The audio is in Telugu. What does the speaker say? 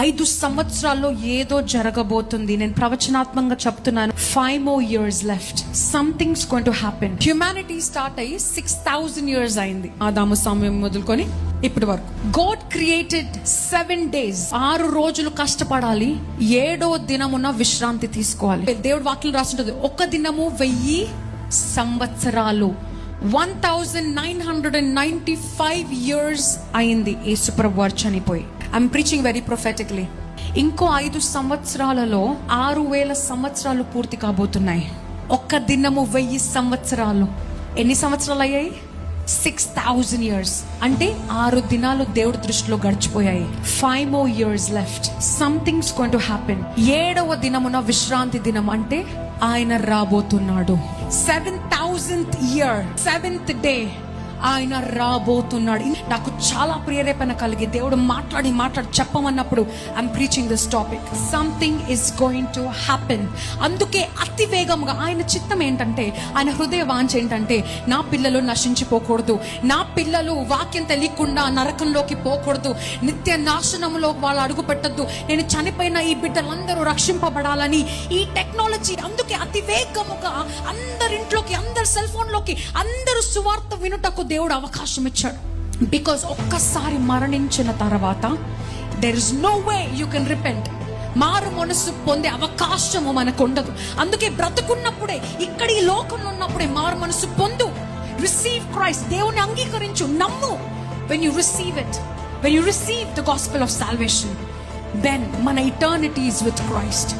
5 సంవత్సరాల్లో ఏదో జరగబోతుంది. నేను ప్రవచనాత్మకంగా చెప్తున్నాను. 5 more years left. Something's going to happen. Humanity start అయ్యి 6,000 years అయింది. ఆదాము సమయం మొదలుకొని ఇప్పటి వరకు. God created 7 days. 6 రోజులు కష్టపడాలి, 7వ దినమున విశ్రాంతి తీసుకోవాలి. దేవుడు వాక్యం రాస్తుంటది, ఒక దినము 1000 సంవత్సరాలు. 1995 years అయింది యేసుప్రభు వారు చనిపోయి. I'm preaching very prophetically. ఇంకో 5 సంవత్సరాలలో 6000 సంవత్సరాలు పూర్తి కాబోతున్నాయి. ఒక్క దినము 1000 సంవత్సరాలు. ఎన్ని సంవత్సరాలు అయ్యాయి? 6,000 years. అంటే 6 దినాలు దేవుడి దృష్టిలో గడిచిపోయాయి. 5 more years left. Something's going to happen. 7వ దినమున విశ్రాంతి దినం, అంటే ఆయన రాబోతున్నాడు. 7,000th year, 7th day ఆయన రాబోతున్నాడు. నాకు చాలా ప్రేరేపణ కలిగి దేవుడు మాట్లాడి చెప్పమన్నప్పుడు I'm preaching this topic. Something is going to happen. అందుకే అతి వేగంగా ఆయన చిత్తం ఏంటంటే, ఆయన హృదయ వాంఛ ఏంటంటే, నా పిల్లలు నశించిపోకూడదు, నా పిల్లలు వాక్యం తెలియకుండా నరకంలోకి పోకూడదు, నిత్య నాశనంలో వాళ్ళు అడుగు పెట్టద్దు, నేను చనిపోయిన ఈ బిడ్డలందరూ రక్షింపబడాలని ఈ టెక్నాలజీ. అందుకే అతి వేగముగా అందరింట్లోకి, అందరి సెల్ ఫోన్ లోకి అందరూ సువార్త వినుటకు దేవుడు అవకాశం ఇచ్చాడు. బికాస్ ఒక్కసారి మరణించిన తర్వాత there is no way you can repent. మారు మనసు పొందే అవకాశము మనకు ఉండదు. అందుకే బ్రతుకున్నప్పుడే, ఇక్కడ ఈ లోకంలో ఉన్నప్పుడే మారు మనసు పొందు. Receive Christ. దేవుని అంగీకరించు, నమ్ము. when you receive it, when you receive the gospel of salvation, then మన eternity is with Christ.